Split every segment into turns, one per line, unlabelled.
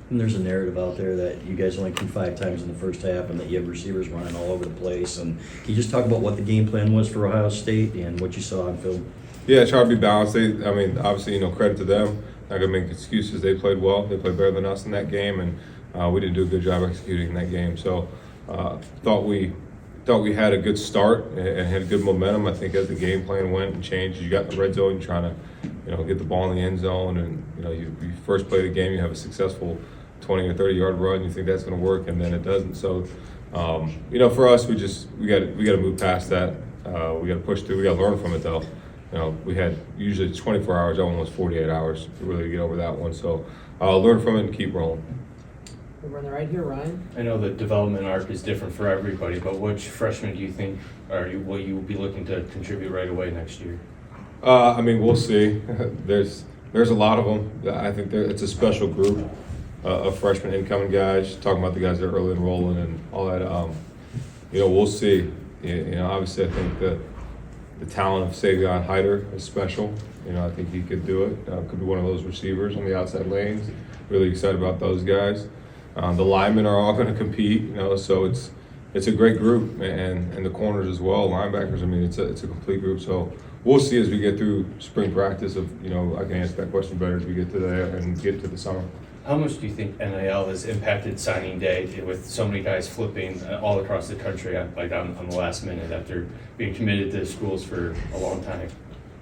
And there's a narrative out there that you guys only threw 5 times in the first half and that you have receivers running all over the place. And can you just talk about what the game plan was for Ohio State and what you saw on film?
Yeah, try to be balanced. Obviously, credit to them. Not gonna make excuses. They played well. They played better than us in that game, and we didn't do a good job executing in that game. So, thought we had a good start and had good momentum. I think as the game plan went and changed, you got in the red zone, you're trying to, get the ball in the end zone, and you first play the game, you have a successful 20 or 30-yard run. You think that's going to work, and then it doesn't. So, for us, we got to move past that. We got to push through. We got to learn from it, though. We had usually 24 hours. That one was 48 hours to really get over that one. So, learn from it and keep rolling.
Over on the right here, Ryan.
I know the development arc is different for everybody, but which freshmen do you think will you be looking to contribute right away next year?
We'll see. There's a lot of them. I think it's a special group of freshmen incoming guys. Talking about the guys that are early enrolling and all that. We'll see. Obviously, I think the talent of Savion Hyder is special. I think he could do it. Could be one of those receivers on the outside lanes. Really excited about those guys. The linemen are all going to compete. So it's a great group, and the corners as well, linebackers. It's a complete group. So we'll see as we get through spring practice. I can answer that question better as we get to there and get to the summer.
How much do you think NIL has impacted signing day with so many guys flipping all across the country, like on the last minute after being committed to schools for a long time?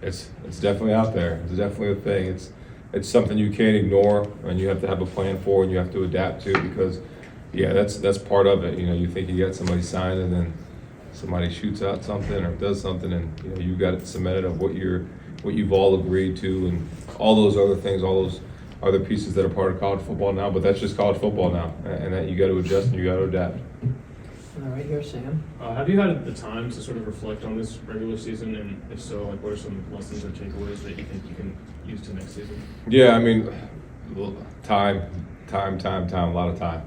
It's definitely out there. It's definitely a thing. It's something you can't ignore, and you have to have a plan for, and you have to adapt to, because that's part of it. You think you got somebody signed, and then somebody shoots out something or does something, and you got it cemented of what you've all agreed to, and all those other things, all those other pieces that are part of college football now. But that's just college football now, and that you got to adjust and you got to adapt.
All right here, Sam.
Have you had the time to sort of reflect on this regular season, and if so, what are some lessons or takeaways that you think you can use to next season?
Yeah, time, a lot of time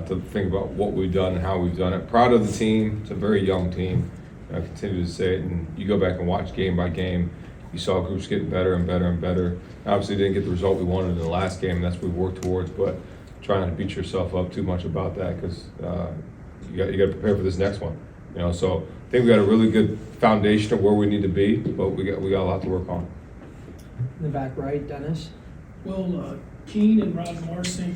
to think about what we've done and how we've done it. Proud of the team. It's a very young team. I continue to say it, and you go back and watch game by game, you saw groups getting better and better and better. Obviously, didn't get the result we wanted in the last game, and that's what we worked towards, but try not to beat yourself up too much about that, because you got to prepare for this next one. So I think we got a really good foundation of where we need to be, but we got a lot to work on.
In the back right, Dennis.
Will Keene and Rod Morsink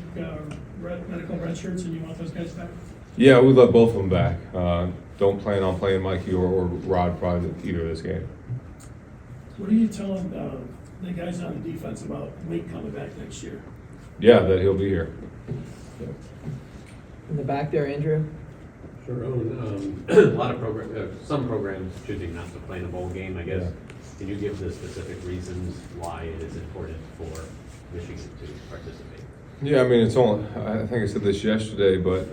medical red shirts, and you want those guys back?
Yeah, we love both of them back. Don't plan on playing Mikey or Rod probably either of this game.
What are you telling the guys on the defense about Wake coming back next year?
Yeah, that he'll be here. Yeah.
In the back there, Andrew.
Sherrone, a lot of some programs choosing not to play in a bowl game, I guess.
Yeah.
Can you give the specific reasons why it is important for Michigan to participate?
Yeah, it's only, I think I said this yesterday, but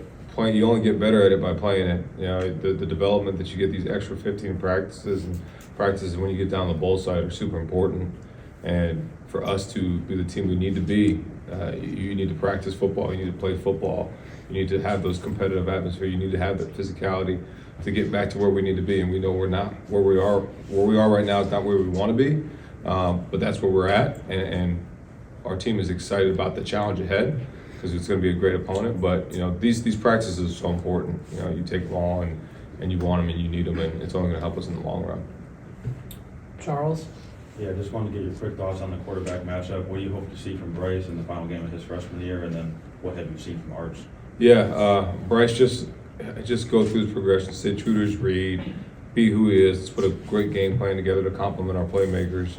you only get better at it by playing it. The development that you get, these extra 15 practices when you get down the bowl side are super important. And for us to be the team we need to be, you need to practice football, you need to play football, you need to have those competitive atmosphere, you need to have that physicality to get back to where we need to be. And we know we're not where we are right now is not where we want to be, but that's where we're at. And our team is excited about the challenge ahead, because it's going to be a great opponent. But these practices are so important. You take them all, and you want them and you need them, and it's only going to help us in the long run.
Charles.
Yeah, just wanted to get your quick thoughts on the quarterback matchup. What do you hope to see from Bryce in the final game of his freshman year, and then what have you seen from Arch?
Yeah, Bryce just go through his progression, stay true to his read, be who he is. Let's put a great game plan together to complement our playmakers,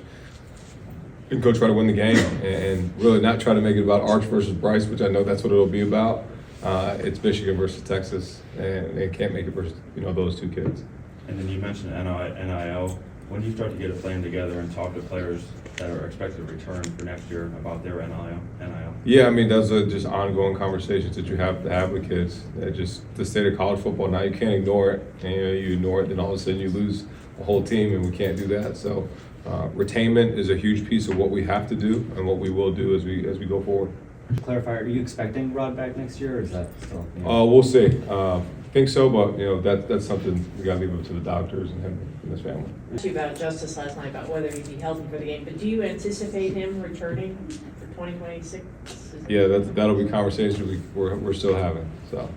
and go try to win the game, and really not try to make it about Arch versus Bryce, which I know that's what it'll be about. It's Michigan versus Texas, and they can't make it versus those two kids.
And then you mentioned NIL. When do you start to get a plan together and talk to players that are expected to return for next year about their NIL?
Yeah, those are just ongoing conversations that you have to have with kids. Just the state of college football now, you can't ignore it. And, you ignore it, then all of a sudden you lose a whole team, and we can't do that. So retainment is a huge piece of what we have to do and what we will do as we go forward.
To clarify, are you expecting Rod back next year, or is that still?
We'll see. Think so, but that's something we got to leave up to the doctors and him and his family.
About Justice last night about whether he'd be healthy for the game, but do you anticipate him returning 2026?
Yeah, that'll be conversation we're still having, so.